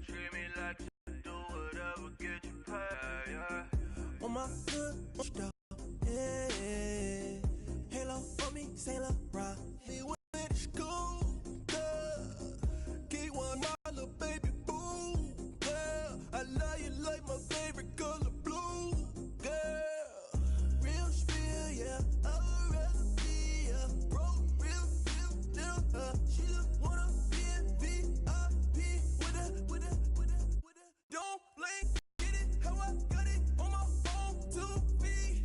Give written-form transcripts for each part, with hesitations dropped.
treat me like do whatever, get you paid, yeah. On my hood, stuff, yeah. Halo on me, Sailor, ride me with school, yeah. Keep $1, baby, boo, yeah. I love you like my favorite color, blue, yeah. Real spill, yeah. I'd rather be a broke, real, she just wanna be a VIP with a. Don't blame, get it how I got it on my phone to be.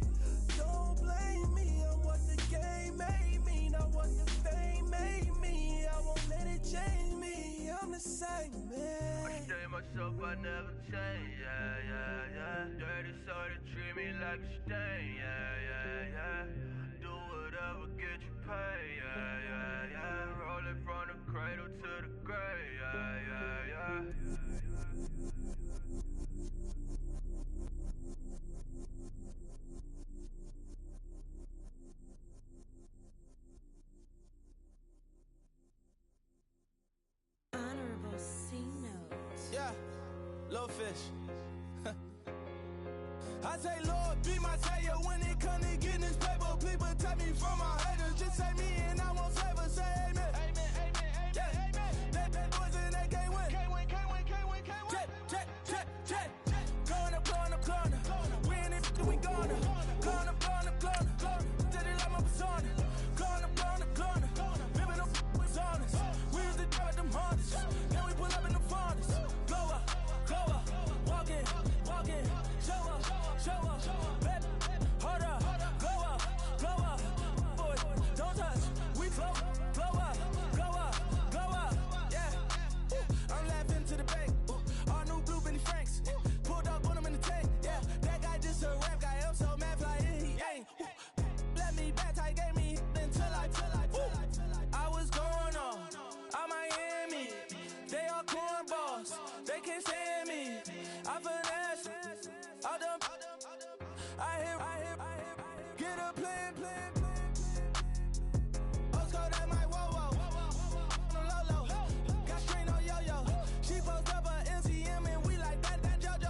Don't blame me, I'm what the game made me, not what the fame made me. I won't let it change me, I'm the same man. I stay myself, I never change, yeah. Dirty soda, treat me like a stain, yeah. Do whatever, get you paid, yeah. Rolling from the cradle to the grave, yeah. Honorable C note. Yeah, low fish. I say, Lord, be my savior when it comes to getting this paper. Please protect me from my haters. Just say me and I won't save her. Say amen. Yeah. That boys in that game win. Jet. Going up. We in it, we gonna. Going up. Steady like my persona. Going up. Living up with honest. We used to drive them hardest. Now we pull up in the farthest. Glow up. Walking. Show up. Baby, hold up. Glow up. Boy, don't touch. We flow up. Yeah. I'm laughing to the bank. All new blue Benny Franks. Pulled up on him in the tank. Yeah, that guy just a rap guy. I'm so mad fly in, he ain't. Let me back, tight gave me until I was going on Miami. They all cornballs. They can't stand me. I finesse. All them. I hear. Get a plan. Osco, that my whoa. No low. Got screen on yo. She post up her MCM and we like that JoJo.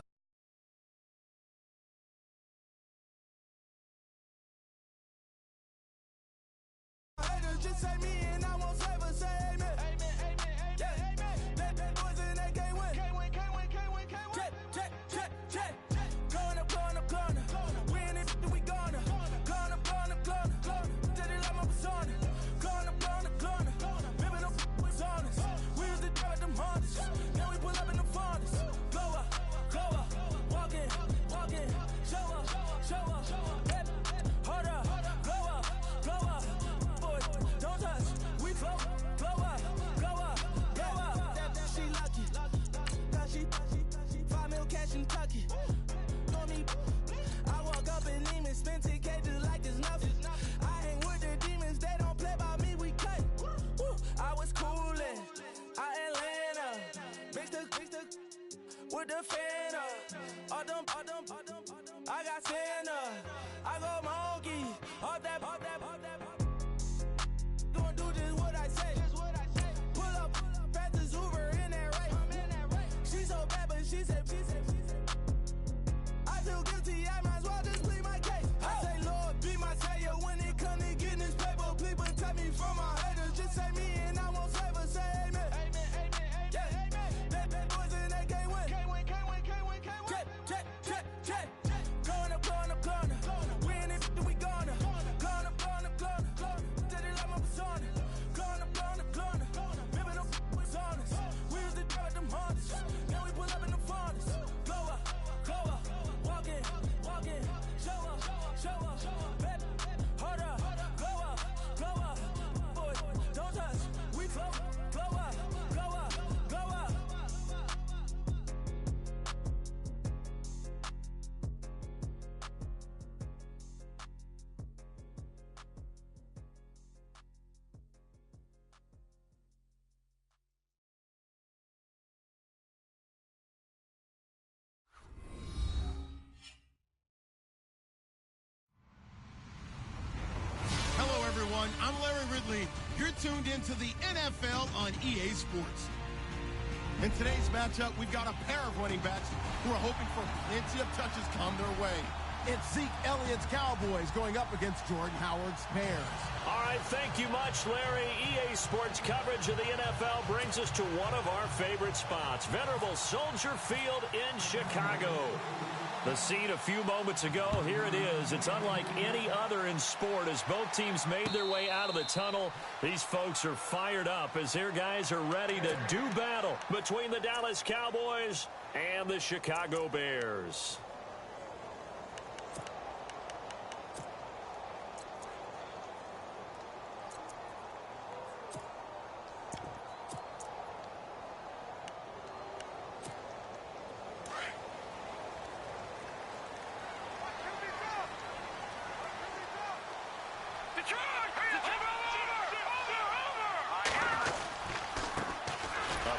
Haters just say me and I won't save her. Say amen. Yeah. That boys in that game win. Jet. Going up. We in it, we gonna. Going up. Steady like my persona. Going up. Living up with honest. We used to drive them hardest. Now we pull up in the farthest. Glow up. Walking. Show up. Baby, hold up. Glow up. Boy, don't touch. We flow up. She lucky. Cause she 5 mil cash in Tucky. Know me. I walk up in demons, spend 10K just like it's nothing. I hang with the demons, they don't play by me, we cut. Woo. I was coolin', Atlanta. Mixed with the Fanta. All them. I got Santa. I go monkey. All that. Gonna do just what I say. Pull up, fast as Uber in that race. She so bad, but she said. I feel guilty, I might as well just plead my case. I say, Lord, be my savior when it comes to getting this paper. Please protect me from my haters. Just say me and I won't save her. Say amen. Yeah. That boys in that game win. Jet. Going up. We in it, we gonna. Going up. Steady like my persona. Going up. Living up with honest. We used to drive them hardest. Now we pull up in the farthest. Glow up. Walking. Show up. Baby, hold up. Glow up. Boy, don't touch. We flow. Glow up. everyone. I'm Larry Ridley. You're tuned into the NFL on EA Sports. In today's matchup, we've got a pair of running backs who are hoping for plenty of touches come their way. It's Zeke Elliott's Cowboys going up against Jordan Howard's Bears. All right, thank you much, Larry. EA Sports coverage of the NFL brings us to one of our favorite spots, venerable Soldier Field in Chicago. The scene a few moments ago, here it is. It's unlike any other in sport as both teams made their way out of the tunnel. These folks are fired up as their guys are ready to do battle between the Dallas Cowboys and the Chicago Bears.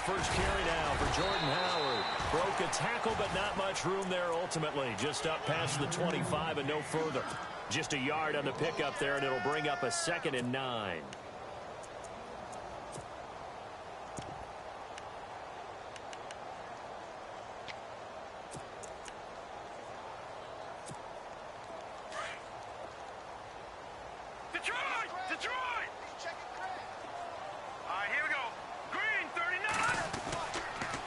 First carry now for Jordan Howard. Broke a tackle, but not much room there ultimately. Just up past the 25 and no further. Just a yard on the pickup there, and it'll bring up a 2nd and 9.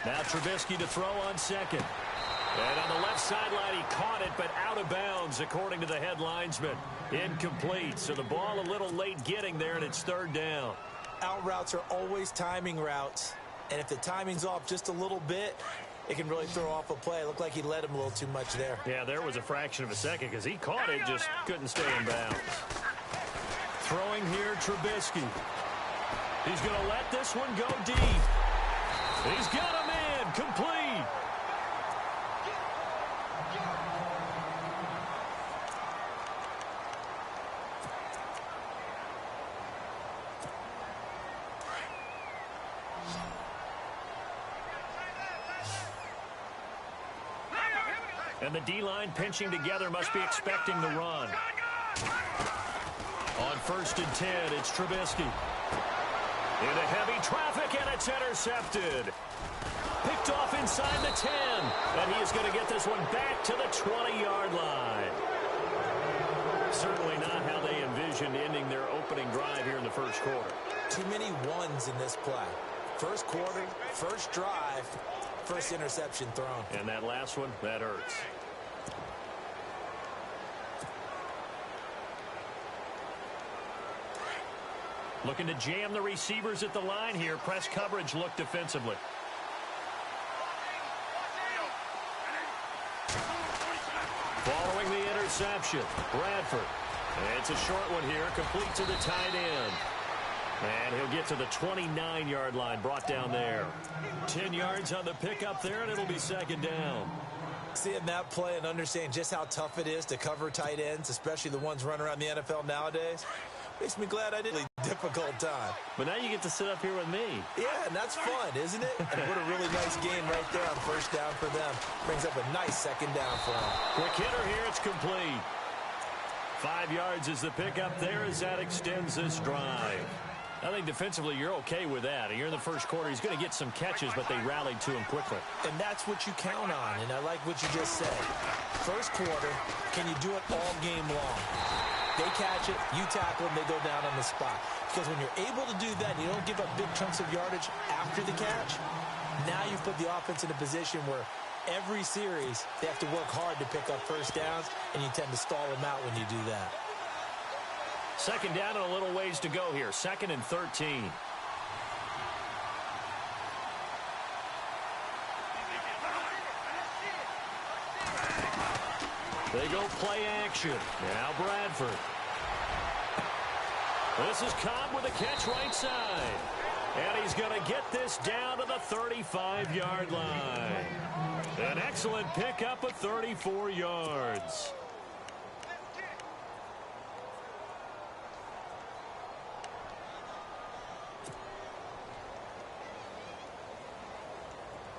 Now Trubisky to throw on 2nd. And on the left sideline, he caught it, but out of bounds, according to the head linesman. Incomplete, so the ball a little late getting there, and it's 3rd down. Out routes are always timing routes, and if the timing's off just a little bit, it can really throw off a play. It looked like he led him a little too much there. Yeah, there was a fraction of a second because he caught it, just couldn't stay in bounds. Throwing here, Trubisky. He's going to let this one go deep. He's got him in, complete. And the D-line pinching together must be expecting the run. On 1st and 10, it's Trubisky. Into heavy traffic, and it's intercepted. Picked off inside the 10. And he is going to get this one back to the 20-yard line. Certainly not how they envisioned ending their opening drive here in the first quarter. Too many ones in this play. First quarter, first drive, first interception thrown. And that last one, that hurts. Looking to jam the receivers at the line here. Press coverage look defensively. Following the interception, Bradford. It's a short one here, complete to the tight end. And he'll get to the 29-yard line, brought down there. 10 yards on the pickup there, and it'll be 2nd down. Seeing that play and understanding just how tough it is to cover tight ends, especially the ones running around the NFL nowadays, makes me glad I did a difficult time. But now you get to sit up here with me. Yeah, and that's fun, isn't it? And what a really nice game right there on 1st down for them. Brings up a nice 2nd down for them. Quick hitter here, it's complete. 5 yards is the pickup there as that extends this drive. I think defensively you're okay with that. You're in the first quarter. He's going to get some catches, but they rallied to him quickly. And that's what you count on, and I like what you just said. First quarter, can you do it all game long? They catch it, you tackle them, they go down on the spot. Because when you're able to do that, you don't give up big chunks of yardage after the catch, now you put the offense in a position where every series they have to work hard to pick up first downs, and you tend to stall them out when you do that. 2nd down and a little ways to go here. 2nd and 13. They go play action. Now Bradford. This is Cobb with a catch right side. And he's going to get this down to the 35-yard line. An excellent pickup of 34 yards.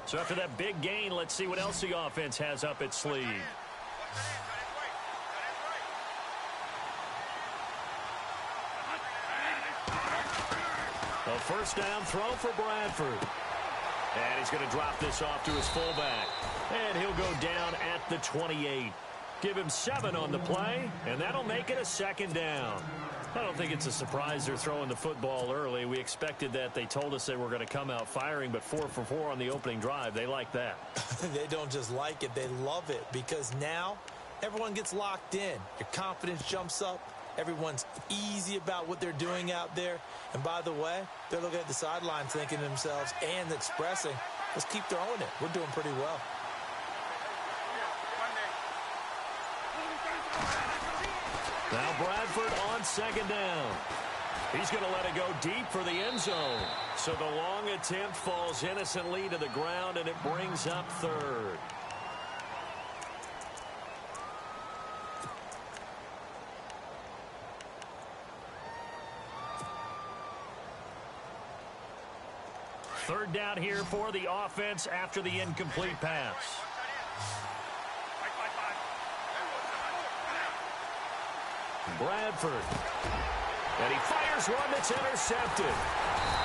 So after that big gain, let's see what else the offense has up its sleeve. A 1st down throw for Bradford. And he's going to drop this off to his fullback. And he'll go down at the 28. Give him 7 on the play, and that'll make it a 2nd down. I don't think it's a surprise they're throwing the football early. We expected that. They told us they were going to come out firing, but 4 for 4 on the opening drive. They like that. They don't just like it. They love it because now everyone gets locked in. Your confidence jumps up. Everyone's easy about what they're doing out there. And by the way, they're looking at the sideline thinking to themselves and expressing, let's keep throwing it. We're doing pretty well. Now Bradford on 2nd down. He's going to let it go deep for the end zone. So the long attempt falls innocently to the ground, and it brings up 3rd. Third down here for the offense after the incomplete pass. Bradford. And he fires one that's intercepted.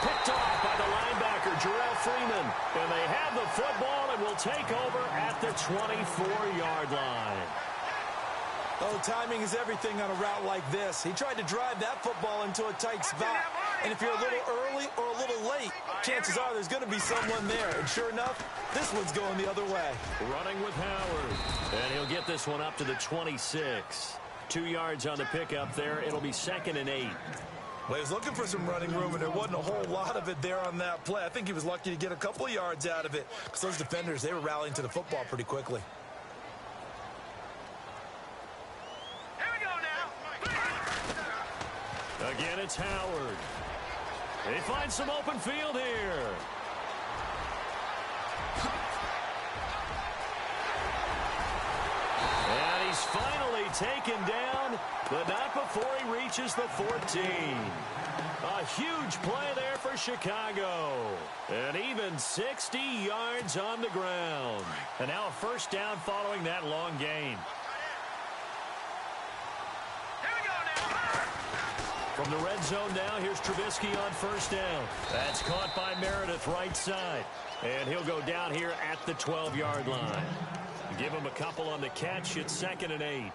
Picked off by the linebacker, Jarrell Freeman. And they have the football and will take over at the 24-yard line. Oh, timing is everything on a route like this. He tried to drive that football into a tight spot. And if you're a little early or a little late, chances are there's going to be someone there. And sure enough, this one's going the other way. Running with Howard. And he'll get this one up to the 26. 2 yards on the pickup there. It'll be 2nd and 8. Well, he was looking for some running room, and there wasn't a whole lot of it there on that play. I think he was lucky to get a couple of yards out of it because those defenders, they were rallying to the football pretty quickly. Here we go now. Again, it's Howard. They find some open field here. And he's finally taken down, but not before he reaches the 14. A huge play there for Chicago. And even 60 yards on the ground. And now a 1st down following that long gain. From the red zone now, here's Trubisky on 1st down. That's caught by Meredith right side. And he'll go down here at the 12-yard line. Give him a couple on the catch. It's 2nd and 8.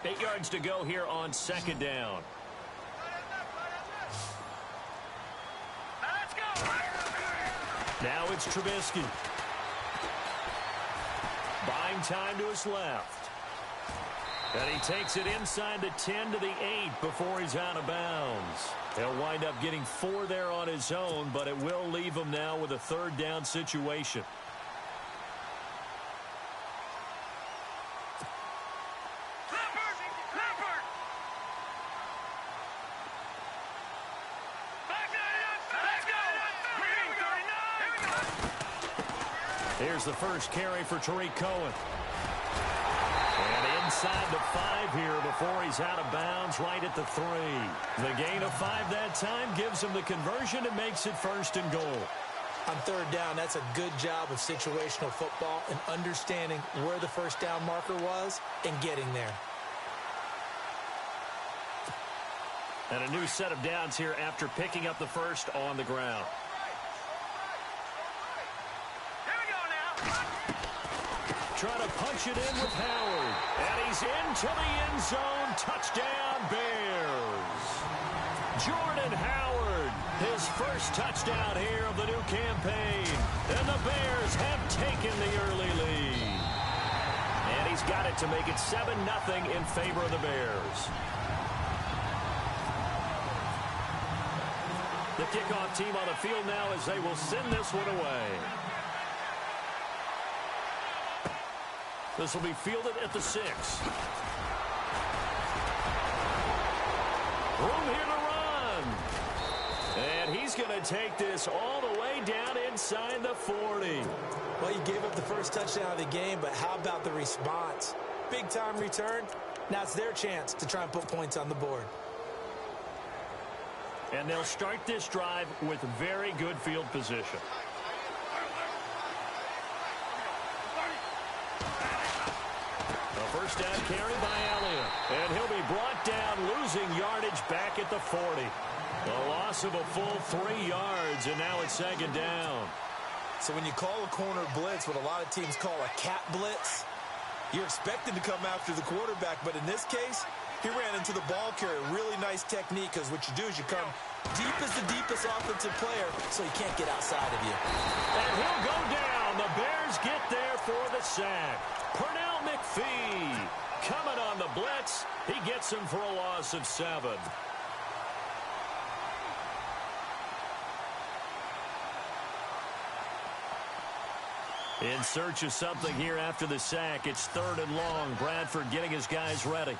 8 yards to go here on 2nd down. Let's go. Now it's Trubisky. Buying time to his left. And he takes it inside the 10 to the 8 before he's out of bounds. He'll wind up getting 4 there on his own, but it will leave him now with a 3rd down situation. Here's the first carry for Tariq Cohen. And inside the 5 here before he's out of bounds right at the 3. The gain of 5 that time gives him the conversion and makes it 1st and goal. On 3rd down, that's a good job of situational football and understanding where the 1st down marker was and getting there. And a new set of downs here after picking up the 1st on the ground. Trying to punch it in with Howard. And he's into the end zone. Touchdown, Bears. Jordan Howard, his 1st touchdown here of the new campaign. And the Bears have taken the early lead. And he's got it to make it 7-0 in favor of the Bears. The kickoff team on the field now as they will send this one away. This will be fielded at the 6. Room here to run. And he's going to take this all the way down inside the 40. Well, you gave up the 1st touchdown of the game, but how about the response? Big-time return. Now it's their chance to try and put points on the board. And they'll start this drive with very good field position. First down carry by Elliott. And he'll be brought down, losing yardage back at the 40. A loss of a full 3 yards, and now it's 2nd down. So when you call a corner blitz, what a lot of teams call a cat blitz, you're expected to come after the quarterback. But in this case, he ran into the ball carrier. Really nice technique, because what you do is you come deep as the deepest offensive player so he can't get outside of you. And he'll go down. The Bears get there for the sack. Pernell McPhee coming on the blitz. He gets him for a loss of 7. In search of something here after the sack. It's 3rd and long. Bradford getting his guys ready.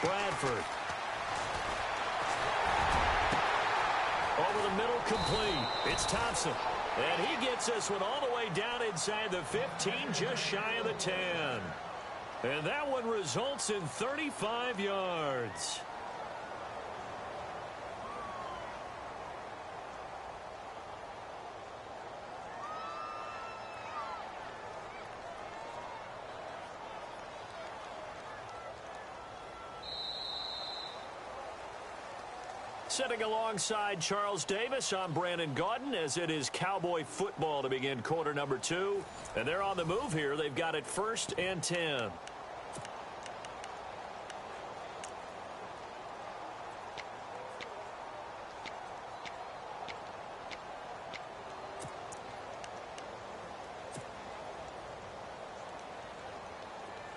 Bradford. Over the middle, complete. It's Thompson. And he gets this one all the way down inside the 15, just shy of the 10. And that one results in 35 yards. Sitting alongside Charles Davis, I'm Brandon Gaudin, as it is Cowboy football to begin quarter number 2. And they're on the move here. They've got it 1st and 10.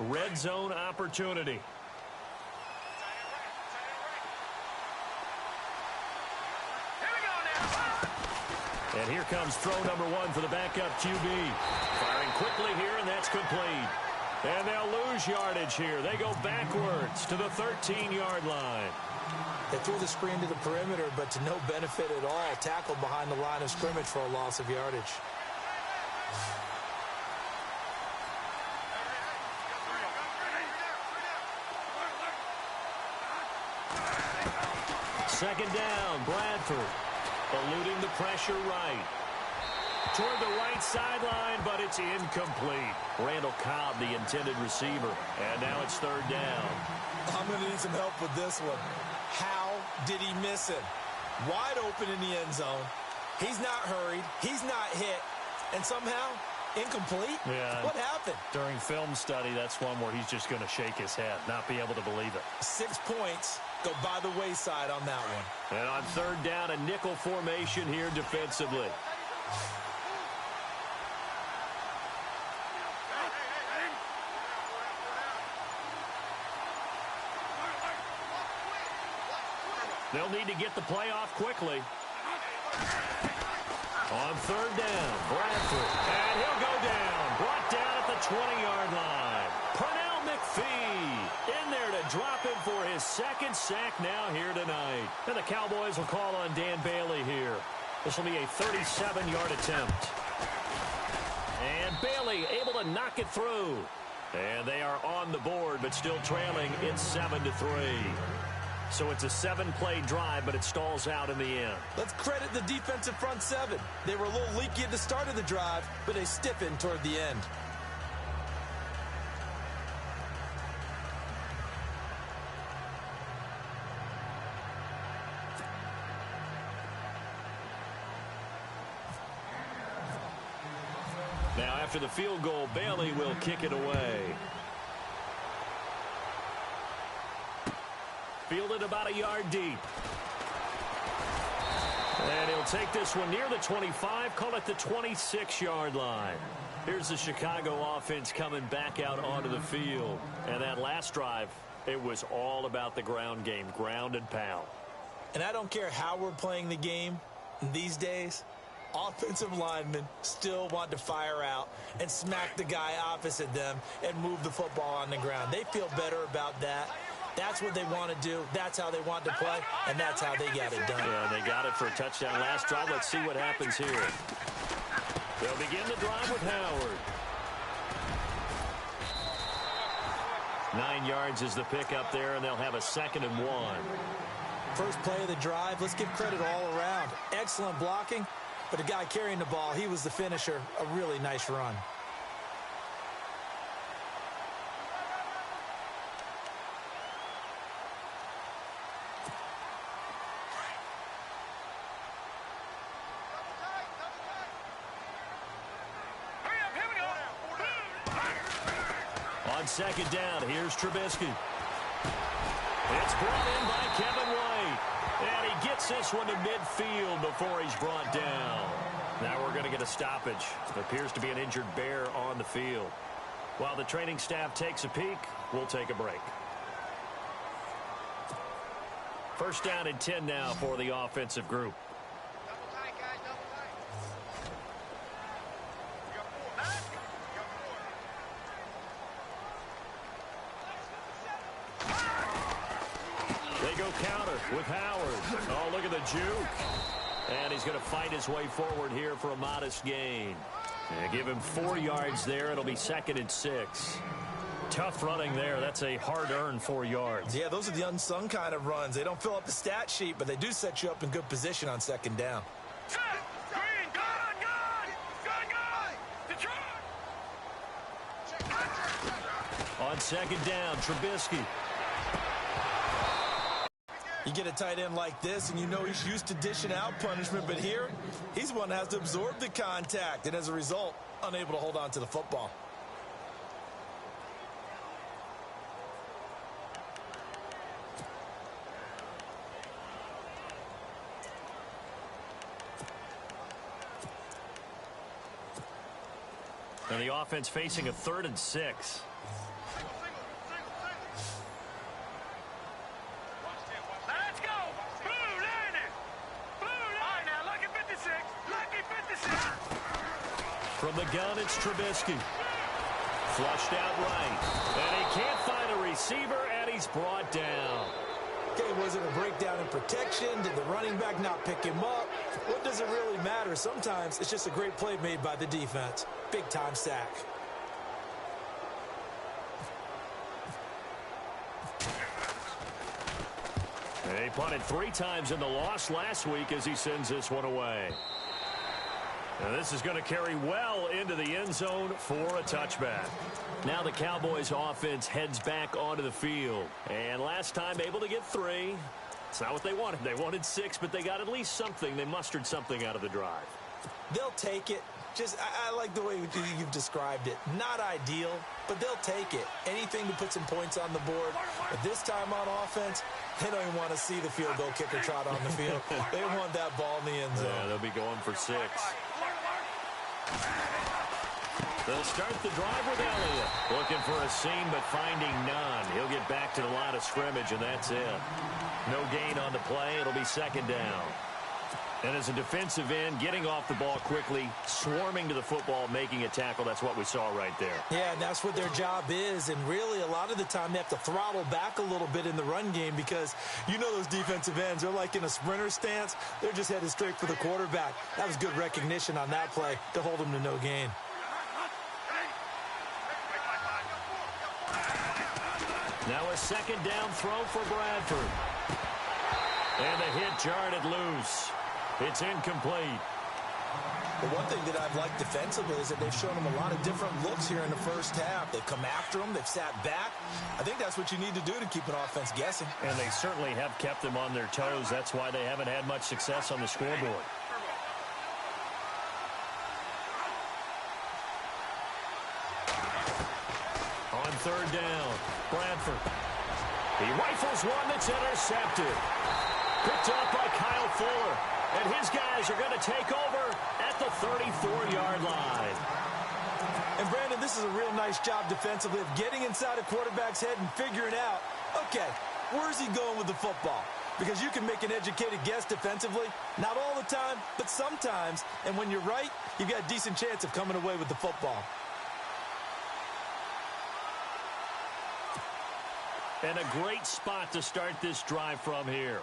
Red zone opportunity. And here comes throw number 1 for the backup QB. Firing quickly here, and that's complete. And they'll lose yardage here. They go backwards to the 13-yard line. They threw the screen to the perimeter, but to no benefit at all. Tackled behind the line of scrimmage for a loss of yardage. Second down, Bradford. Eluding the pressure right. Toward the right sideline, but it's incomplete. Randall Cobb, the intended receiver. And now it's 3rd down. I'm going to need some help with this one. How did he miss him? Wide open in the end zone. He's not hurried. He's not hit. And somehow, incomplete? Yeah. What happened? During film study, that's one where he's just going to shake his head, not be able to believe it. 6 points go by the wayside on that one. And on 3rd down, a nickel formation here defensively. They'll need to get the play off quickly. On 3rd down, Bradford. And he'll go down. Brought down at the 20-yard line. Pernell McPhee in there to drop him for his 2nd sack now here tonight. And the Cowboys will call on Dan Bailey here. This will be a 37-yard attempt. And Bailey able to knock it through. And they are on the board, but still trailing. It's 7-3. So it's a 7-play drive, but it stalls out in the end. Let's credit the defensive front 7. They were a little leaky at the start of the drive, but they stiffened toward the end. Now, after the field goal, Bailey will kick it away. Fielded about a yard deep. And he'll take this one near the 25, call it the 26-yard line. Here's the Chicago offense coming back out onto the field. And that last drive, it was all about the ground game, ground and pound. And I don't care how we're playing the game these days, offensive linemen still want to fire out and smack the guy opposite them and move the football on the ground. They feel better about that. That's what they want to do. That's how they want to play, and that's how they got it done. Yeah, they got it for a touchdown last drive. Let's see what happens here. They'll begin the drive with Howard. 9 yards is the pickup there, and they'll have a 2nd and 1. First play of the drive, let's give credit all around. Excellent blocking, but the guy carrying the ball, he was the finisher. A really nice run. second down. Here's Trubisky. It's brought in by Kevin White. And he gets this one to midfield before he's brought down. Now we're going to get a stoppage. It appears to be an injured Bear on the field. While the training staff takes a peek, we'll take a break. First down and 10 now for the offensive group. Double tight, guys, double tight. You got 4, man. You got 4. They go counter with Howard. Oh, look at the juke. And he's going to fight his way forward here for a modest gain. And give him 4 yards there. It'll be 2nd and 6. Tough running there. That's a hard-earned 4 yards. Yeah, those are the unsung kind of runs. They don't fill up the stat sheet, but they do set you up in good position on second down. On second down, Trubisky. You get a tight end like this, and you know he's used to dishing out punishment, but here, he's the one that has to absorb the contact, and as a result, unable to hold on to the football. And the offense facing a 3rd and 6. From the gun, it's Trubisky. Flushed out right. And he can't find a receiver, and he's brought down. Okay, was it a breakdown in protection? Did the running back not pick him up? What does it really matter? Sometimes it's just a great play made by the defense. Big-time sack. He punted 3 times in the loss last week as he sends this one away. And this is going to carry well into the end zone for a touchback. Now the Cowboys offense heads back onto the field. And last time able to get 3. It's not what they wanted. They wanted 6, but they got at least something. They mustered something out of the drive. They'll take it. I like the way you've described it. Not ideal, but they'll take it. Anything to put some points on the board. But this time on offense, they don't even want to see the field goal kicker trot on the field. They want that ball in the end zone. Yeah, they'll be going for 6. They'll start the drive with Elliott. Looking for a seam, but finding none. He'll get back to the line of scrimmage, and that's it. No gain on the play. It'll be 2nd down. And as a defensive end, getting off the ball quickly, swarming to the football, making a tackle, that's what we saw right there. Yeah, and that's what their job is. And really, a lot of the time, they have to throttle back a little bit in the run game because you know those defensive ends, they're like in a sprinter stance. They're just headed straight for the quarterback. That was good recognition on that play to hold them to no gain. Now a 2nd down throw for Bradford. And the hit jarred it loose. It's incomplete. The one thing that I've liked defensively is that they've shown them a lot of different looks here in the first half. They've come after them. They've sat back. I think that's what you need to do to keep an offense guessing. And they certainly have kept them on their toes. That's why they haven't had much success on the scoreboard. On 3rd down, Bradford. He rifles one that's intercepted. Picked up by Kyle Fuller. And his guys are going to take over at the 34-yard line. And, Brandon, this is a real nice job defensively of getting inside a quarterback's head and figuring out, okay, where's he going with the football? Because you can make an educated guess defensively. Not all the time, but sometimes. And when you're right, you've got a decent chance of coming away with the football. And a great spot to start this drive from here.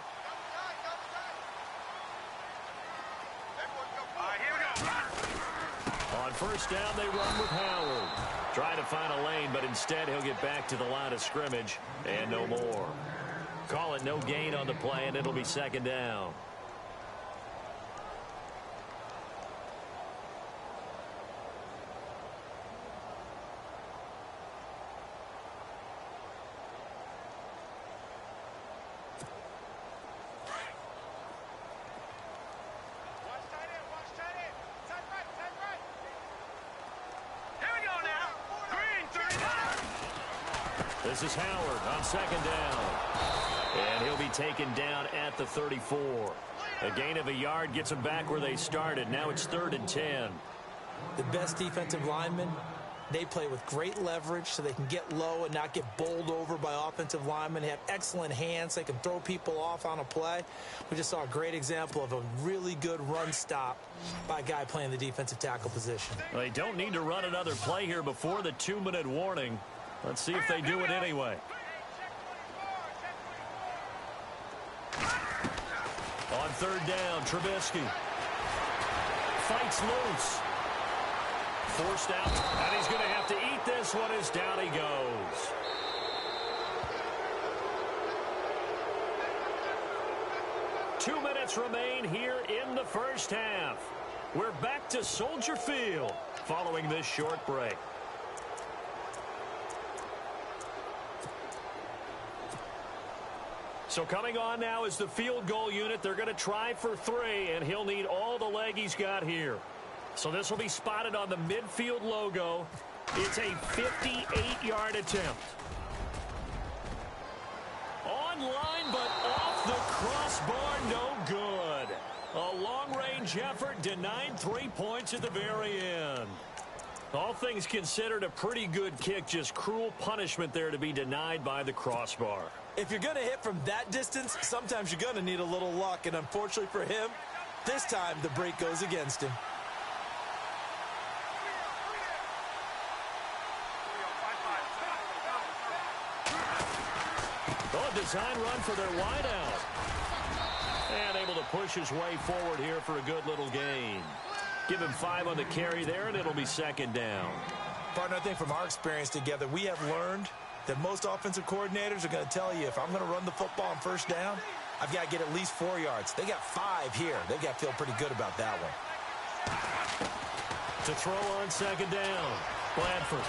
On 1st down, they run with Howard. Trying to find a lane, but instead he'll get back to the line of scrimmage and no more. Call it no gain on the play, and it'll be 2nd down. This is Howard on second down. And he'll be taken down at the 34. A gain of a yard gets them back where they started. Now it's 3rd and 10. The best defensive linemen, they play with great leverage so they can get low and not get bowled over by offensive linemen. They have excellent hands. They can throw people off on a play. We just saw a great example of a really good run stop by a guy playing the defensive tackle position. Well, they don't need to run another play here before the 2-minute warning. Let's see if they do it anyway. On 3rd down, Trubisky fights loose. Forced out, and he's going to have to eat this one as down he goes. Two minutes remain here in the first half. We're back to Soldier Field following this short break. So coming on now is the field goal unit. They're going to try for 3, and he'll need all the leg he's got here. So this will be spotted on the midfield logo. It's a 58-yard attempt. Online, but off the crossbar, no good. A long-range effort denied 3 points at the very end. All things considered, a pretty good kick, just cruel punishment there to be denied by the crossbar. If you're going to hit from that distance, sometimes you're going to need a little luck, and unfortunately for him, this time the break goes against him. Design run for their wideout. And able to push his way forward here for a good little gain. Give him 5 on the carry there, and it'll be 2nd down. Partner, I think from our experience together, we have learned that most offensive coordinators are going to tell you, if I'm going to run the football on 1st down, I've got to get at least 4 yards. They got 5 here. They've got to feel pretty good about that one. To throw on 2nd down, Bradford.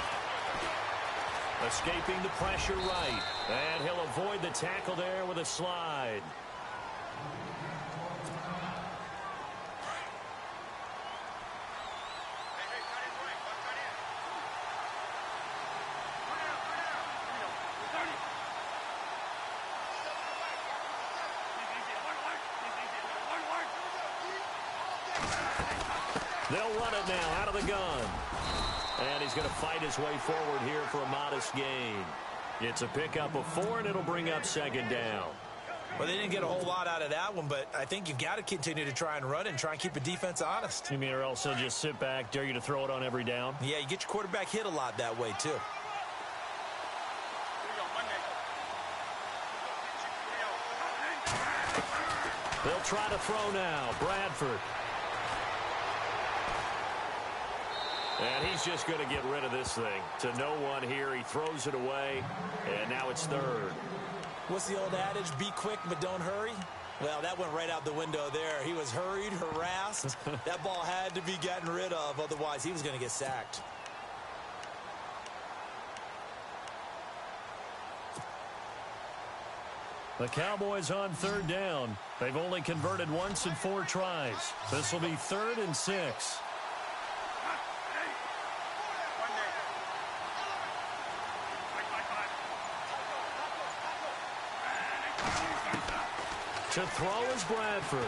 Escaping the pressure right. And he'll avoid the tackle there with a slide. They'll run it now out of the gun. And he's going to fight his way forward here for a modest gain. It's a pickup of 4, and it'll bring up 2nd down. Well, they didn't get a whole lot out of that one, but I think you've got to continue to try and run it and try and keep the defense honest. You mean, or else he'll just sit back, dare you to throw it on every down? Yeah, you get your quarterback hit a lot that way, too. They'll try to throw now. Bradford. And he's just going to get rid of this thing. To no one here. He throws it away. And now it's 3rd. What's the old adage? Be quick, but don't hurry. Well, that went right out the window there. He was hurried, harassed. That ball had to be gotten rid of. Otherwise, he was going to get sacked. The Cowboys on 3rd down. They've only converted once in 4 tries. This will be 3rd and 6. To throw is Bradford.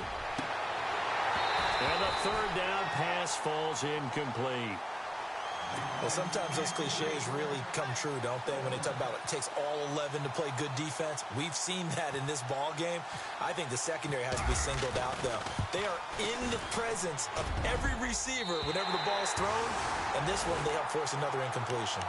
And the 3rd down pass falls incomplete. Well, sometimes those cliches really come true, don't they? When they talk about it takes all 11 to play good defense. We've seen that in this ball game. I think the secondary has to be singled out, though. They are in the presence of every receiver whenever the ball's thrown. And this one, they help force another incompletion.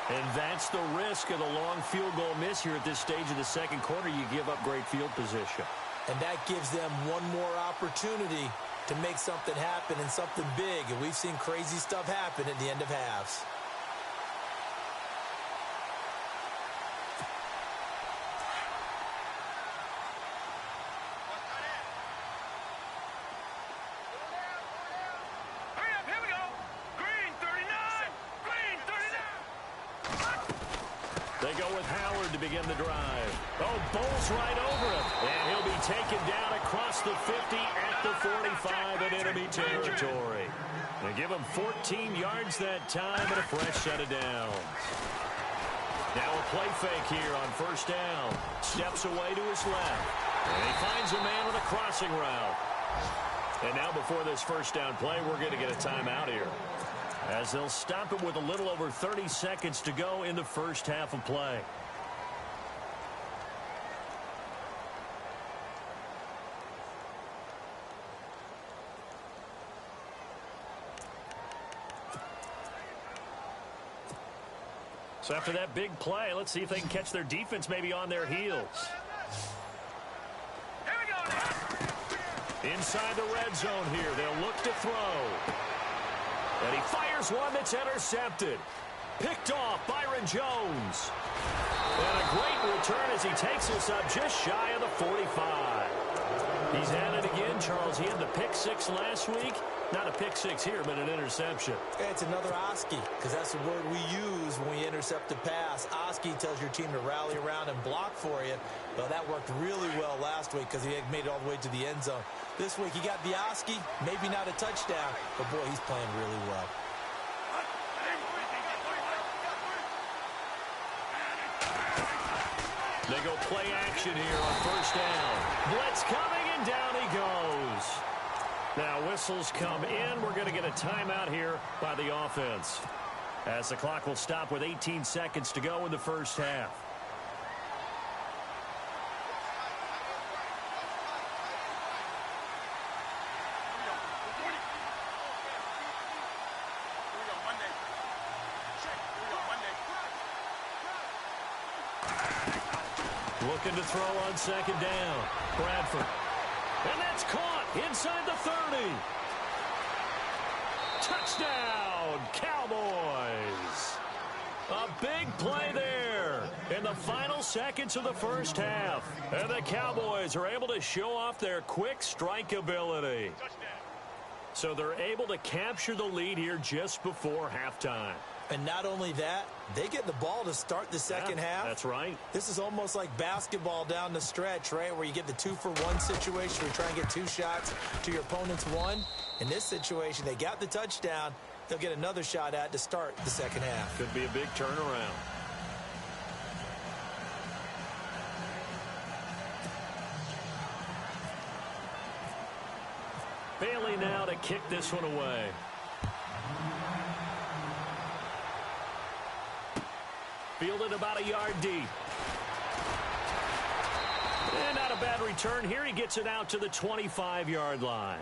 And that's the risk of the long field goal miss here at this stage of the 2nd quarter. You give up great field position. And that gives them one more opportunity to make something happen and something big. And we've seen crazy stuff happen at the end of halves. They go with Howard to begin the drive. Oh, bowls right over him. And he'll be taken down across the 50 at the 45 in enemy territory. They give him 14 yards that time and a fresh set of downs. Now a play fake here on first down. Steps away to his left. And he finds a man on a crossing route. And now before this first down play, we're going to get a timeout here, as they'll stop it with a little over 30 seconds to go in the first half of play. So after that big play, let's see if they can catch their defense maybe on their heels. Inside the red zone here, they'll look to throw. And he fires one that's intercepted. Picked off Byron Jones. And a great return as he takes us up just shy of the 45. He's at it again, Charles. He had the pick six last week. Not a pick six here, but an interception. Yeah, it's another Oski, because that's the word we use when we intercept a pass. Oski tells your team to rally around and block for you. Well, that worked really well last week because he had made it all the way to the end zone. This week he got the Oski, maybe not a touchdown, but boy, he's playing really well. They go play action here on first down. Blitz coming, and down he goes. Now whistles come in. We're going to get a timeout here by the offense, as the clock will stop with 18 seconds to go in the first half. Looking to throw on second down. Bradford. And that's caught inside the 30. Touchdown, Cowboys. A big play there in the final seconds of the first half. And the Cowboys are able to show off their quick strike ability. So they're able to capture the lead here just before halftime. And not only that, they get the ball to start the second half. That's right. This is almost like basketball down the stretch, right, where you get the 2-for-1 situation where you try and get 2 shots to your opponent's 1. In this situation, they got the touchdown. They'll get another shot at to start the second half. Could be a big turnaround. Bailey now to kick this one away. Fielded about a yard deep. And not a bad return here. He gets it out to the 25-yard line.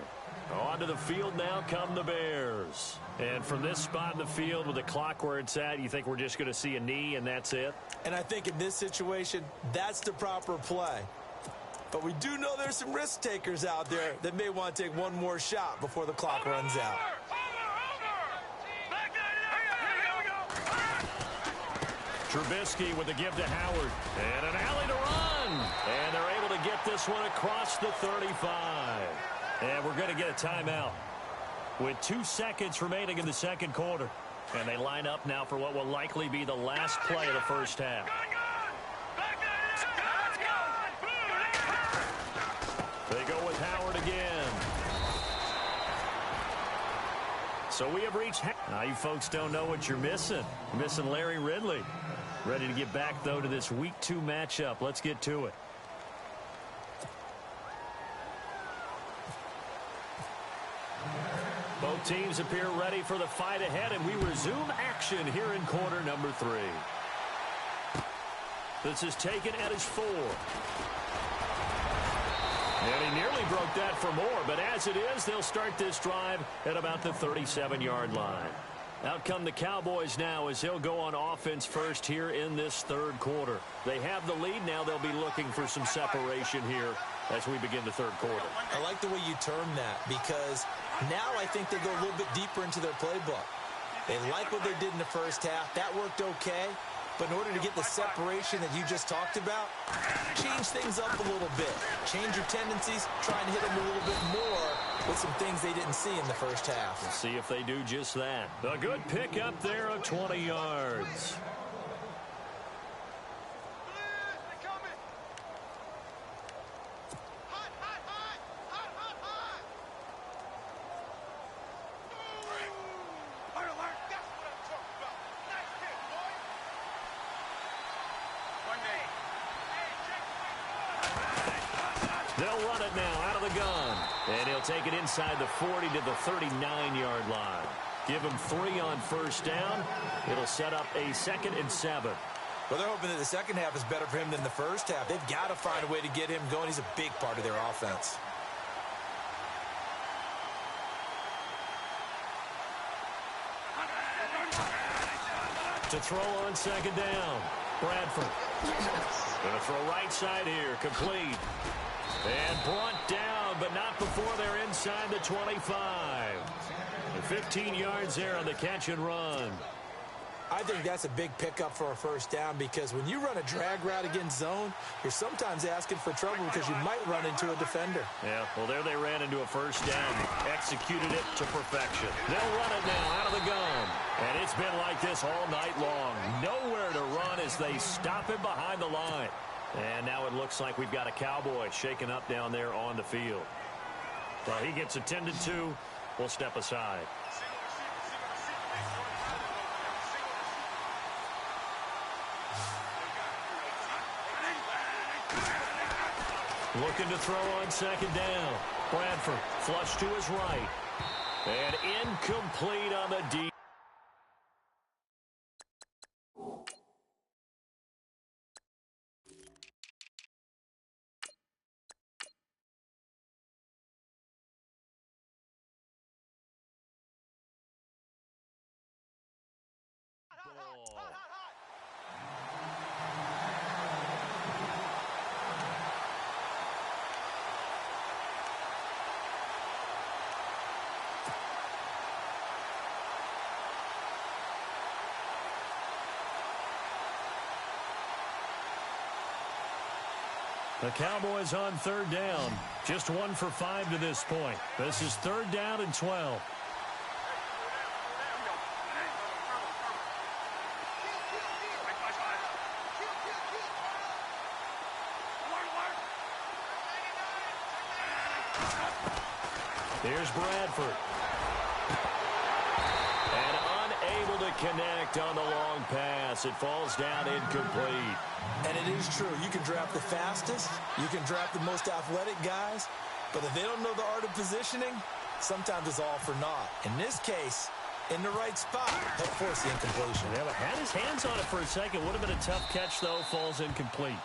Onto the field now come the Bears. And from this spot in the field with the clock where it's at, you think we're just going to see a knee and that's it? And I think in this situation, that's the proper play. But we do know there's some risk takers out there that may want to take one more shot before the clock runs out. Trubisky with the give to Howard. And an alley to run. And they're able to get this one across the 35. And we're going to get a timeout with 2 seconds remaining in the second quarter. And they line up now for what will likely be the last play of the first half. They go with Howard again. So we have reached. Now you folks don't know what you're missing. You're missing Larry Ridley. Ready to get back, though, to this Week 2 matchup. Let's get to it. Both teams appear ready for the fight ahead, and we resume action here in quarter number 3. This is taken at his 4. And he nearly broke that for more, but as it is, they'll start this drive at about the 37-yard line. Out come the Cowboys now as they'll go on offense first here in this third quarter. They have the lead now. They'll be looking for some separation here as we begin the third quarter. I like the way you term that, because now I think they go a little bit deeper into their playbook. They like what they did in the first half. That worked okay. But in order to get the separation that you just talked about, change things up a little bit. Change your tendencies, try and hit them a little bit more with some things they didn't see in the first half. Let's see if they do just that. A good pick up there of 20 yards. They'll run it now out of the gun. And he'll take it inside the 40 to the 39-yard line. Give him 3 on first down. It'll set up a 2nd and 7. Well, they're hoping that the second half is better for him than the first half. They've got to find a way to get him going. He's a big part of their offense. To throw on 2nd down. Bradford. Going to throw right side here. Complete. And brought down, but not before they're inside the 25. And 15 yards there on the catch and run. I think that's a big pickup for a first down because when you run a drag route against zone, you're sometimes asking for trouble because you might run into a defender. Yeah, well, there they ran into a first down. Executed it to perfection. They'll run it now out of the gun. And it's been like this all night long. Nowhere to run as they stop him behind the line. And now it looks like we've got a Cowboy shaken up down there on the field. Well, he gets attended to. We'll step aside. Looking to throw on 2nd down. Bradford flush to his right. And incomplete on the deep. The Cowboys on 3rd down. Just 1 for 5 to this point. This is 3rd down and 12. Here's Bradford. And unable to connect on the long pass. It falls down incomplete. And it is true. You can draft the fastest. You can draft the most athletic guys. But if they don't know the art of positioning, sometimes it's all for naught. In this case, in the right spot, he'll force the incompletion. Yeah, but had his hands on it for a second. Would have been a tough catch, though. Falls incomplete.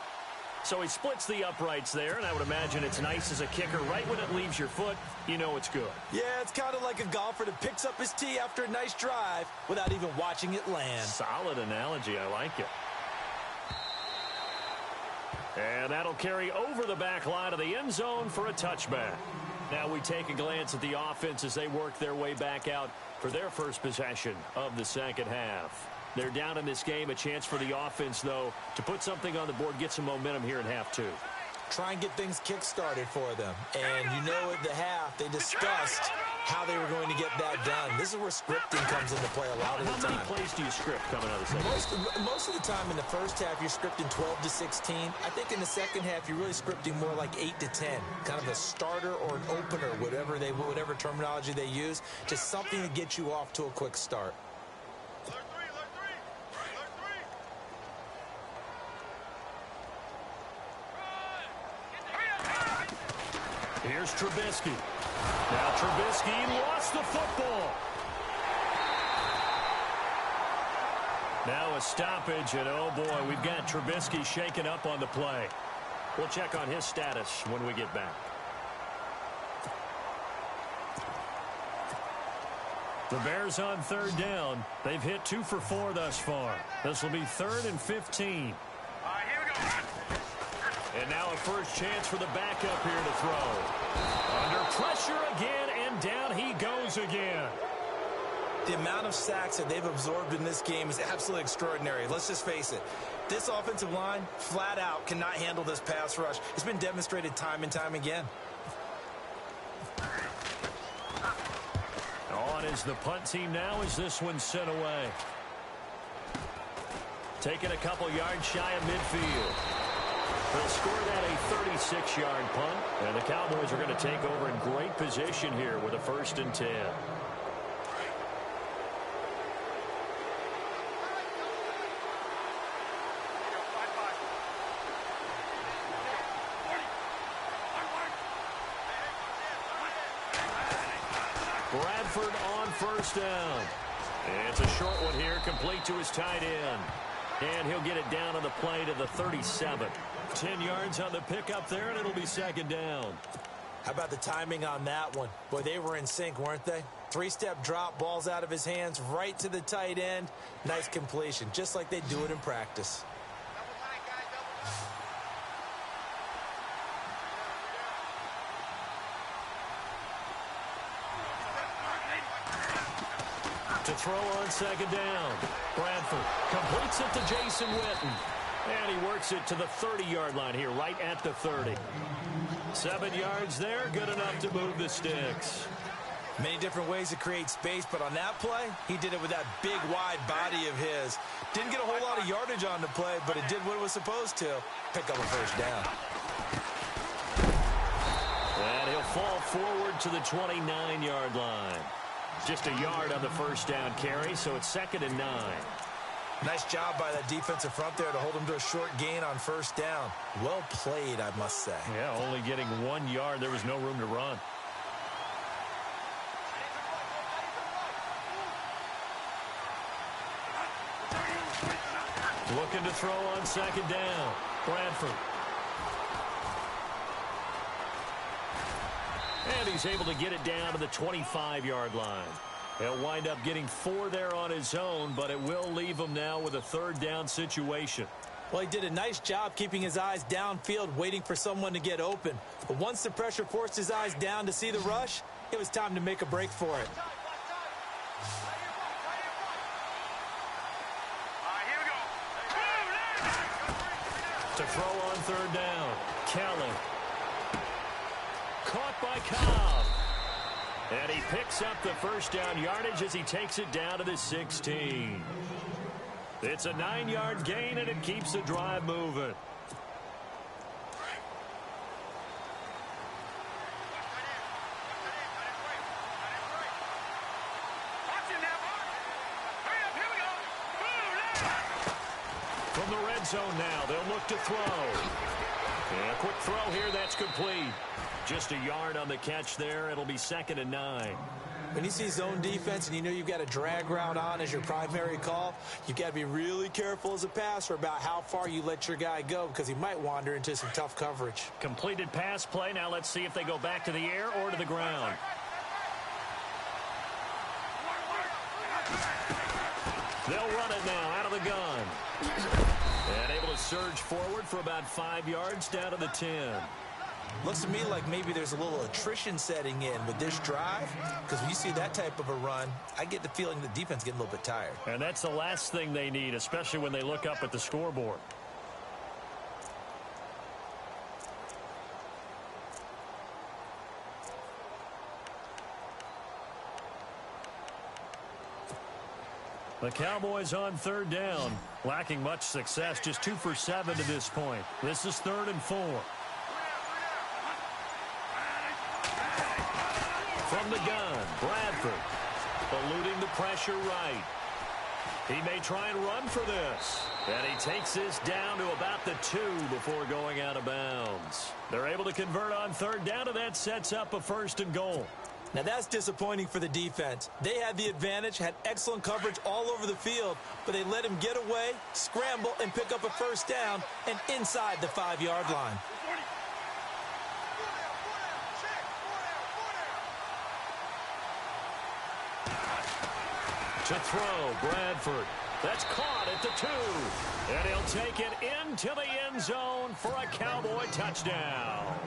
So he splits the uprights there, and I would imagine it's nice as a kicker. Right when it leaves your foot, you know it's good. Yeah, it's kind of like a golfer that picks up his tee after a nice drive without even watching it land. Solid analogy. I like it. And that'll carry over the back line of the end zone for a touchback. Now we take a glance at the offense as they work their way back out for their first possession of the second half. They're down in this game. A chance for the offense, though, to put something on the board, get some momentum here in half 2. Try and get things kick-started for them. And you know at the half, they discussed how they were going to get that done. This is where scripting comes into play a lot of the time. How many plays do you script coming out of the second half? Most of the time in the first half, you're scripting 12 to 16. I think in the second half, you're really scripting more like 8 to 10. Kind of a starter or an opener, whatever terminology they use. Just something to get you off to a quick start. Here's Trubisky. Now Trubisky lost the football. Now a stoppage, and oh boy, we've got Trubisky shaken up on the play. We'll check on his status when we get back. The Bears on 3rd down. They've hit 2 for 4 thus far. This will be 3rd and 15. And now a first chance for the backup here to throw. Under pressure again, and down he goes again. The amount of sacks that they've absorbed in this game is absolutely extraordinary. Let's just face it. This offensive line, flat out, cannot handle this pass rush. It's been demonstrated time and time again. On is the punt team now as this one's sent away. Taking a couple yards shy of midfield. They'll score that a 36-yard punt, and the Cowboys are going to take over in great position here with a 1st and 10. Bradford on first down. It's a short one here, complete to his tight end. And he'll get it down on the play to the 37. 10 yards on the pickup there, and it'll be second down. How about the timing on that one? Boy, they were in sync, weren't they? Three-step drop, balls out of his hands, right to the tight end. Nice completion, just like they do it in practice. Double tight, guys, double tight. To throw on second down. Bradford completes it to Jason Witten. And he works it to the 30-yard line here, right at the 30. 7 yards there, good enough to move the sticks. Many different ways to create space, but on that play, he did it with that big, wide body of his. Didn't get a whole lot of yardage on the play, but it did what it was supposed to. Pick up a first down. And he'll fall forward to the 29-yard line. Just a yard on the first down carry, so it's 2nd and 9. Nice job by that defensive front there to hold him to a short gain on first down. Well played, I must say. Yeah, only getting 1 yard. There was no room to run. Looking to throw on second down. Bradford. And he's able to get it down to the 25-yard line. He'll wind up getting 4 there on his own, but it will leave him now with a third down situation. Well, he did a nice job keeping his eyes downfield, waiting for someone to get open. But once the pressure forced his eyes down to see the rush, it was time to make a break for it. To throw on third down, Kelly. Caught by Cobb. And he picks up the first down yardage as he takes it down to the 16. It's a 9-yard gain, and it keeps the drive moving. From the red zone now, they'll look to throw. And a quick throw here, that's complete. Just a yard on the catch there. It'll be 2nd and 9. When you see zone defense and you know you've got a drag route on as your primary call, you've got to be really careful as a passer about how far you let your guy go because he might wander into some tough coverage. Completed pass play. Now let's see if they go back to the air or to the ground. They'll run it now out of the gun. And able to surge forward for about 5 yards down to the 10. Looks to me like maybe there's a little attrition setting in with this drive, because when you see that type of a run, I get the feeling the defense is getting a little bit tired. And that's the last thing they need, especially when they look up at the scoreboard. The Cowboys on third down, lacking much success, just 2 for 7 to this point. This is 3rd and 4. From the gun, Bradford, eluding the pressure right. He may try and run for this. And he takes this down to about the 2 before going out of bounds. They're able to convert on third down, and that sets up a 1st and goal. Now, that's disappointing for the defense. They had the advantage, had excellent coverage all over the field, but they let him get away, scramble, and pick up a first down and inside the 5-yard line. To throw, Bradford. That's caught at the 2. And he'll take it into the end zone for a Cowboy touchdown.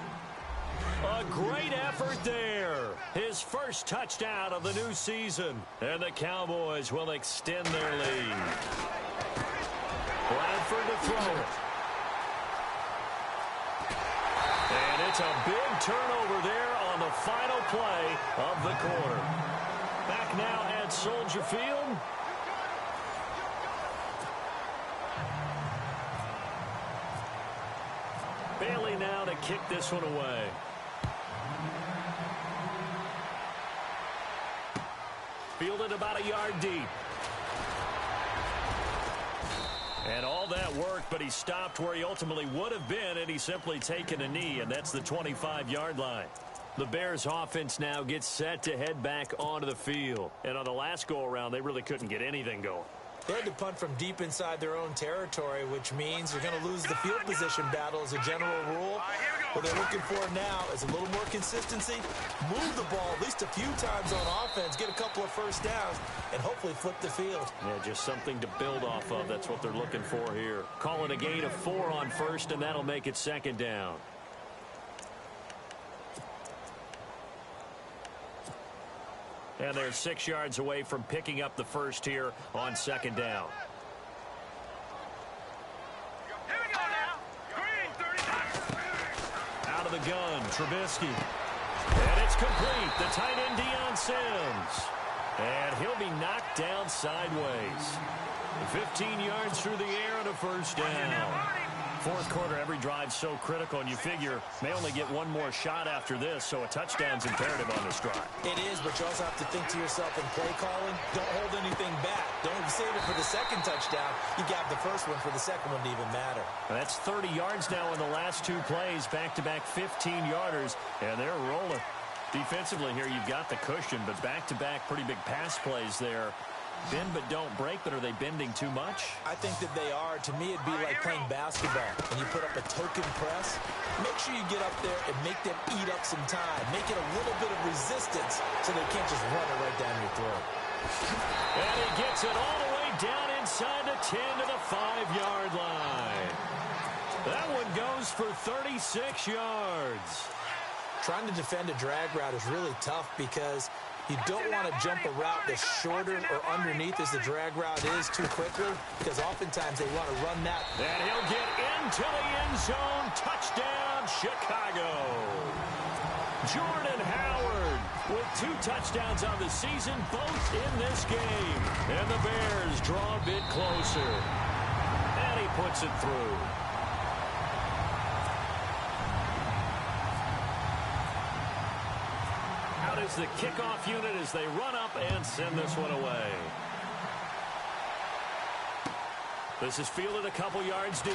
A great effort there. His first touchdown of the new season. And the Cowboys will extend their lead. Bradford to throw it. And it's a big turnover there on the final play of the quarter. Back now at Soldier Field. Bailey now to kick this one away. Fielded about a yard deep. And all that work, but he stopped where he ultimately would have been, and he's simply taken a knee, and that's the 25-yard line. The Bears offense now gets set to head back onto the field. And on the last go-around, they really couldn't get anything going. They had to punt from deep inside their own territory, which means you're going to lose the field position battle as a general rule. What they're looking for now is a little more consistency, move the ball at least a few times on offense, get a couple of first downs, and hopefully flip the field. Yeah, just something to build off of. That's what they're looking for here. Call it a gain of 4 on first, and that'll make it second down. And they're 6 yards away from picking up the first here on second down. Here we go now. Green, 30. Out of the gun, Trubisky. And it's complete. The tight end, Deion Sims. And he'll be knocked down sideways. 15 yards through the air and a first down. Fourth quarter, every drive's so critical, and you figure may only get one more shot after this, so a touchdown's imperative on this drive. It is, but you also have to think to yourself in play calling, don't hold anything back. Don't save it for the second touchdown. You got the first one for the second one to even matter. That's 30 yards now in the last 2 plays, back-to-back 15-yarders, and they're rolling. Defensively here, you've got the cushion, but back-to-back pretty big pass plays there. Bend but don't break, but are they bending too much? I think that they are. To me, it'd be like playing basketball. When you put up a token press, make sure you get up there and make them eat up some time. Make it a little bit of resistance so they can't just run it right down your throat. And he gets it all the way down inside the 10 to the 5-yard line. That one goes for 36 yards. Trying to defend a drag route is really tough because you don't want to jump a route that's shorter or underneath as the drag route is too quickly, because oftentimes they want to run that. And he'll get into the end zone. Touchdown, Chicago. Jordan Howard with 2 touchdowns on the season, both in this game. And the Bears draw a bit closer. And he puts it through. Is the kickoff unit as they run up and send this one away. This is fielded a couple yards deep.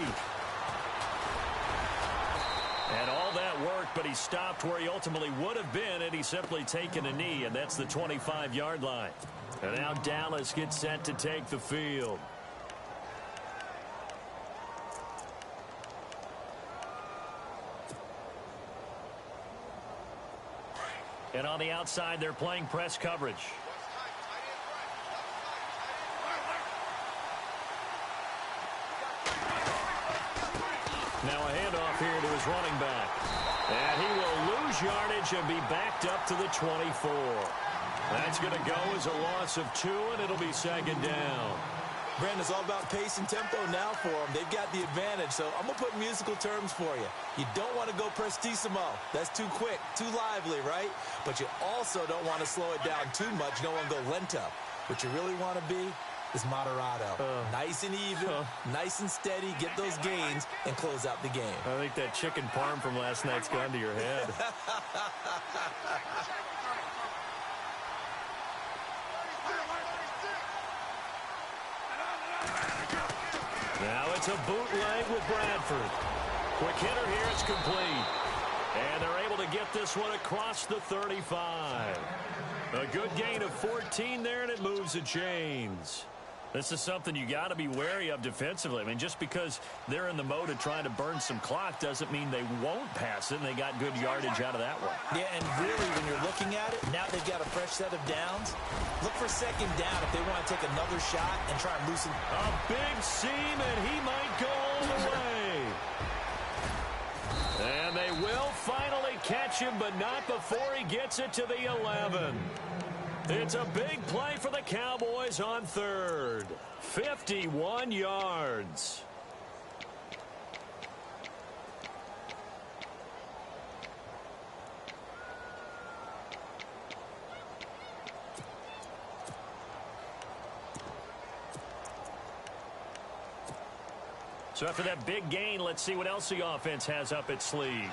And all that worked, but he stopped where he ultimately would have been had he simply taken a knee, and that's the 25-yard line. And now Dallas gets set to take the field. And on the outside, they're playing press coverage. Now a handoff here to his running back. And he will lose yardage and be backed up to the 24. That's going to go as a loss of 2, and it'll be second down. Brandon, it's all about pace and tempo now for them. They've got the advantage, so I'm going to put musical terms for you. You don't want to go prestissimo. That's too quick, too lively, right? But you also don't want to slow it down too much. You don't want to go lento. What you really want to be is moderato. Nice and even, nice and steady, get those gains, and close out the game. I think that chicken parm from last night's gone to your head. Now it's a bootleg with Bradford. Quick hitter here, it's complete. And they're able to get this one across the 35. A good gain of 14 there, and it moves the chains. This is something you got to be wary of defensively. I mean, just because they're in the mode of trying to burn some clock doesn't mean they won't pass it, and they got good yardage out of that one. Yeah, and really, when you're looking at it, now they've got a fresh set of downs. Look for second down if they want to take another shot and try and loosen. A big seam, and he might go all the way. And they will finally catch him, but not before he gets it to the 11. It's a big play for the Cowboys on third. 51 yards. So after that big gain, let's see what else the offense has up its sleeve.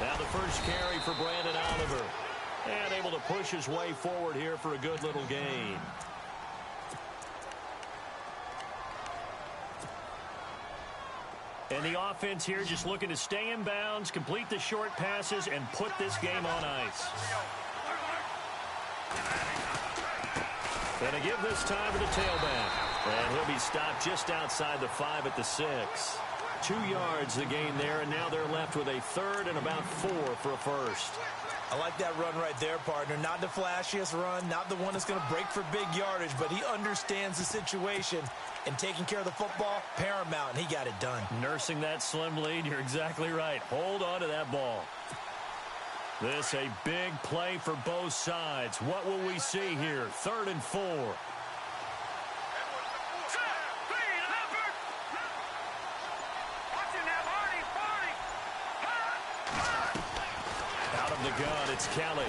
Now the first carry for Brandon Oliver. And able to push his way forward here for a good little gain. And the offense here just looking to stay in bounds, complete the short passes, and put this game on ice. Going to give this time to the tailback. And he'll be stopped just outside the 5 at the 6. 2 yards the gain there, and now they're left with a third and about 4 for a first. I like that run right there, partner. Not the flashiest run, not the one that's going to break for big yardage, but he understands the situation, and taking care of the football, paramount, and he got it done. Nursing that slim lead, you're exactly right. Hold on to that ball. This a big play for both sides. What will we see here? 3rd and 4. Out of the gun, it's Kelly.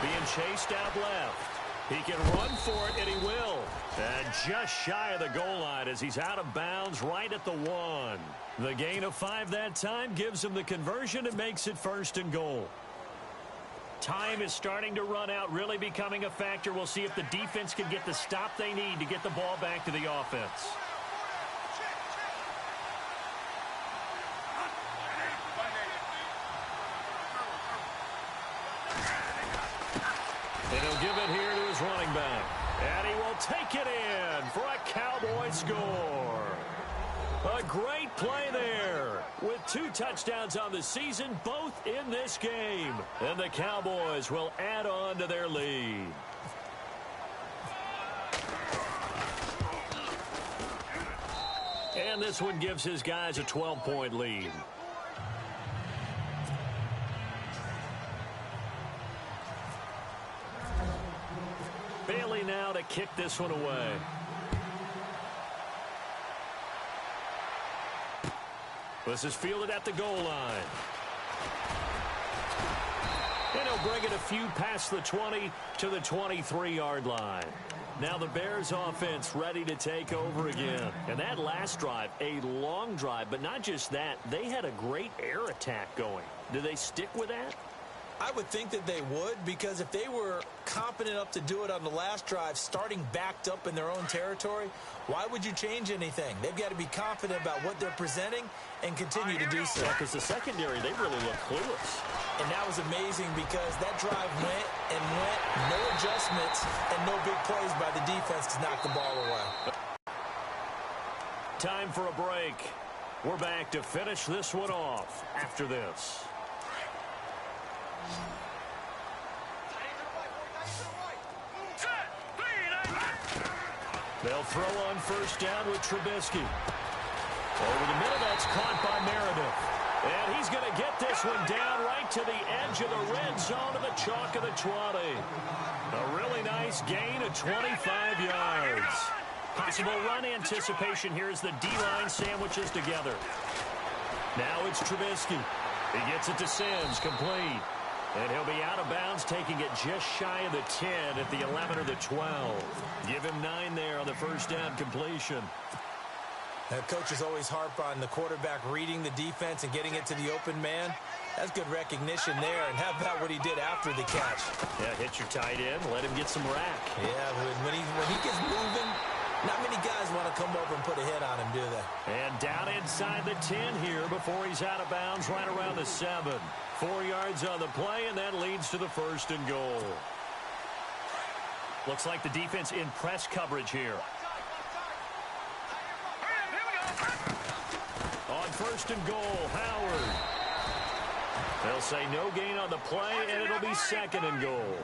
Being chased out left. He can run for it, and he will. And just shy of the goal line as he's out of bounds right at the 1. The gain of 5 that time gives him the conversion and makes it 1st and goal. Time is starting to run out, really becoming a factor. We'll see if the defense can get the stop they need to get the ball back to the offense. And he'll give it here to his running back. And he will take it in for a Cowboy score. A great play there with 2 touchdowns on the season, both in this game. And the Cowboys will add on to their lead. And this one gives his guys a 12-point lead. Bailey now to kick this one away. This is fielded at the goal line. And he'll bring it a few past the 20 to the 23-yard line. Now the Bears offense ready to take over again. And that last drive, a long drive, but not just that, they had a great air attack going. Do they stick with that? I would think that they would, because if they were competent enough to do it on the last drive, starting backed up in their own territory, why would you change anything? They've got to be confident about what they're presenting and continue to do so. Yeah, because the secondary, they really look clueless. And that was amazing because that drive went and went, no adjustments, and no big plays by the defense to knock the ball away. Time for a break. We're back to finish this one off after this. They'll throw on first down with Trubisky. Over the middle, that's caught by Meredith. And he's going to get this one down right to the edge of the red zone of the chalk of the 20. A really nice gain of 25 yards. Possible run anticipation here as the D-line sandwiches together. Now it's Trubisky. He gets it to Sims, complete. And he'll be out of bounds, taking it just shy of the 10 at the 11 or the 12. Give him 9 there on the first down completion. Now, coaches always harp on the quarterback reading the defense and getting it to the open man. That's good recognition there. And how about what he did after the catch? Yeah, hit your tight end, let him get some rack. Yeah, when he gets moving, not many guys want to come over and put a hit on him, do they? And down inside the 10 here before he's out of bounds right around the 7. 4 yards on the play, and that leads to the 1st and goal. Looks like the defense in press coverage here. On 1st and goal, Howard. They'll say no gain on the play, and it'll be 2nd and goal.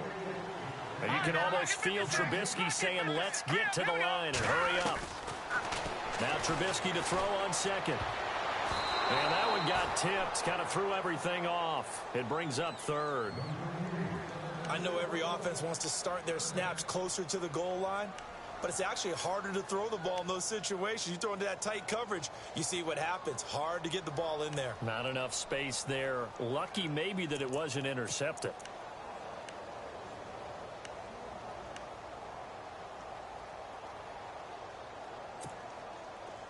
And you can almost feel Trubisky saying, let's get to the line and hurry up. Now Trubisky to throw on 2nd. And that one got tipped, kind of threw everything off. It brings up 3rd. I know every offense wants to start their snaps closer to the goal line, but it's actually harder to throw the ball in those situations. You throw into that tight coverage, you see what happens. Hard to get the ball in there. Not enough space there. Lucky maybe that it wasn't intercepted.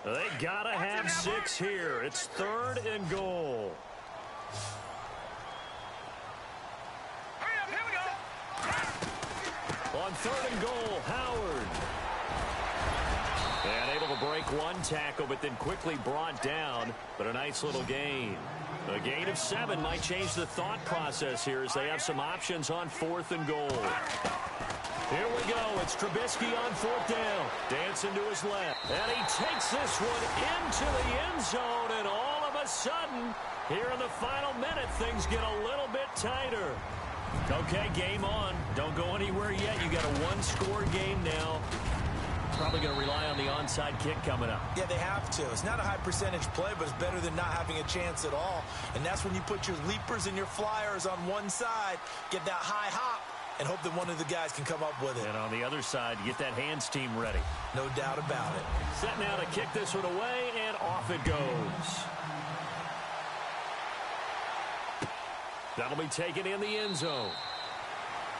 They gotta have 6 here. It's 3rd and goal. On 3rd and goal, Howard. And able to break one tackle, but then quickly brought down. But a nice little gain. A gain of 7 might change the thought process here as they have some options on 4th and goal. Here we go. It's Trubisky on 4th down. Dancing to his left. And he takes this one into the end zone. And all of a sudden, here in the final minute, things get a little bit tighter. Okay, game on. Don't go anywhere yet. You got a one-score game now. Probably going to rely on the onside kick coming up. Yeah, they have to. It's not a high percentage play, but it's better than not having a chance at all. And that's when you put your leapers and your flyers on one side, get that high hop, and hope that one of the guys can come up with it. And on the other side, get that hands team ready. No doubt about it. Set now to kick this one away, and off it goes. That'll be taken in the end zone.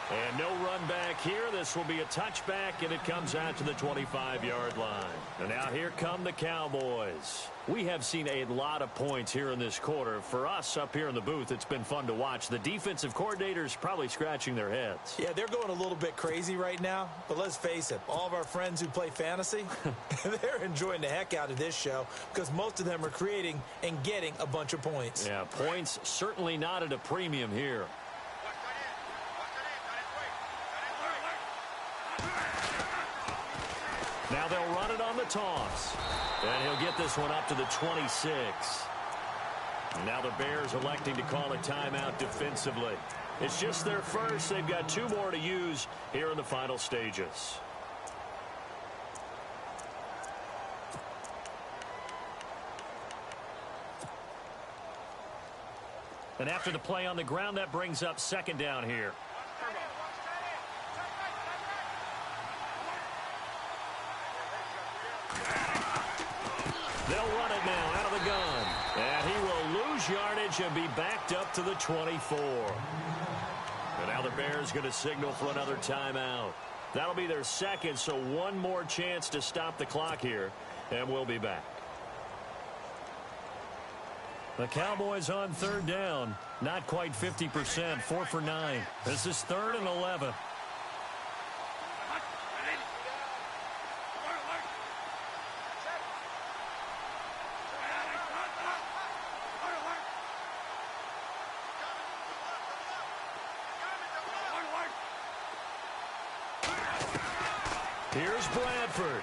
And no run back here. This will be a touchback, and it comes out to the 25-yard line. And now here come the Cowboys. We have seen a lot of points here in this quarter. For us up here in the booth, it's been fun to watch. The defensive coordinators probably scratching their heads. Yeah, they're going a little bit crazy right now. But let's face it, all of our friends who play fantasy, they're enjoying the heck out of this show because most of them are creating and getting a bunch of points. Yeah, points certainly not at a premium here. Now they'll run it on the toss. And he'll get this one up to the 26. And now the Bears electing to call a timeout defensively. It's just their first. They've got 2 more to use here in the final stages. And after the play on the ground, that brings up 2nd down here. They'll run it now out of the gun. And he will lose yardage and be backed up to the 24. And now the Bears going to signal for another timeout. That'll be their 2nd, so one more chance to stop the clock here. And we'll be back. The Cowboys on 3rd down. Not quite 50%, 4 for 9. This is 3rd and 11. Here's Bradford.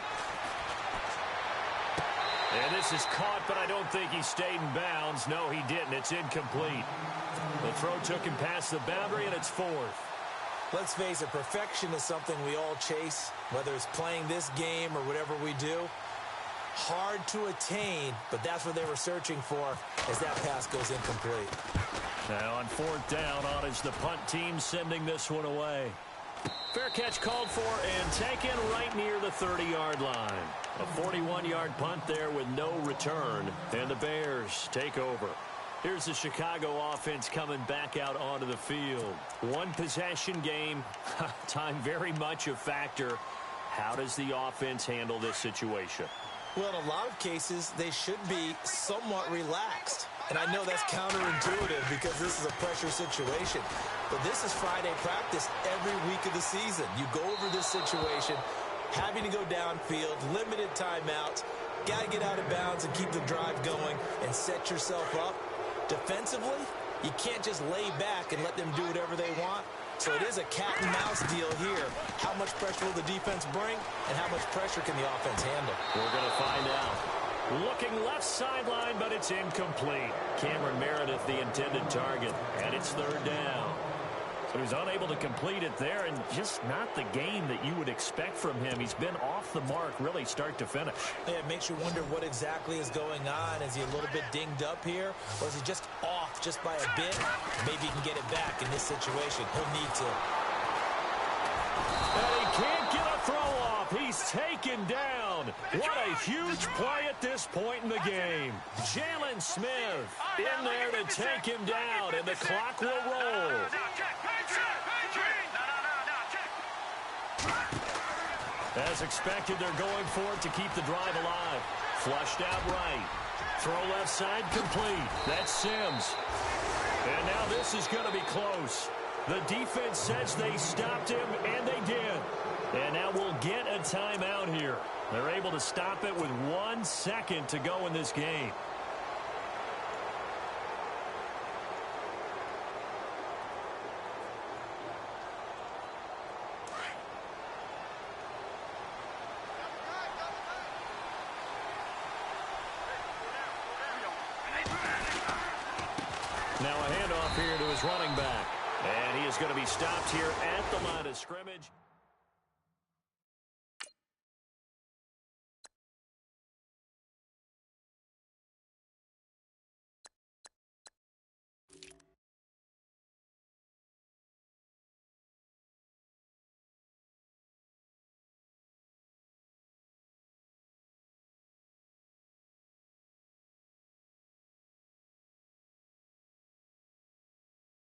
And this is caught, but I don't think he stayed in bounds. No, he didn't. It's incomplete. The throw took him past the boundary, and it's 4th. Let's face it, perfection is something we all chase, whether it's playing this game or whatever we do. Hard to attain, but that's what they were searching for as that pass goes incomplete. Now on 4th down, on is the punt team sending this one away. Fair catch called for and taken right near the 30-yard line. A 41-yard punt there with no return, and the Bears take over. Here's the Chicago offense coming back out onto the field. One possession game, time very much a factor. How does the offense handle this situation? Well, in a lot of cases, they should be somewhat relaxed. And I know that's counterintuitive because this is a pressure situation. But this is Friday practice every week of the season. You go over this situation, having to go downfield, limited timeouts, got to get out of bounds and keep the drive going and set yourself up. Defensively, you can't just lay back and let them do whatever they want. So it is a cat and mouse deal here. How much pressure will the defense bring and how much pressure can the offense handle? We're going to find out. Looking left sideline, but it's incomplete. Cameron Meredith, the intended target, and it's 3rd down. So he's unable to complete it there, and just not the game that you would expect from him. He's been off the mark, really start to finish. Yeah, it makes you wonder what exactly is going on. Is he a little bit dinged up here, or is he just off just by a bit? Maybe he can get it back in this situation. He'll need to. And he can't get a throw off. He's taken down. What a huge play at this point in the game. Jalen Smith in there to take him down, and the clock will roll. As expected, they're going for it to keep the drive alive. Flushed out right. Throw left side complete. That's Sims. And now this is going to be close. The defense says they stopped him, and they did. And now we'll get a timeout here. They're able to stop it with 1 second to go in this game. Now a handoff here to his running back. And he is going to be stopped here at the line of scrimmage.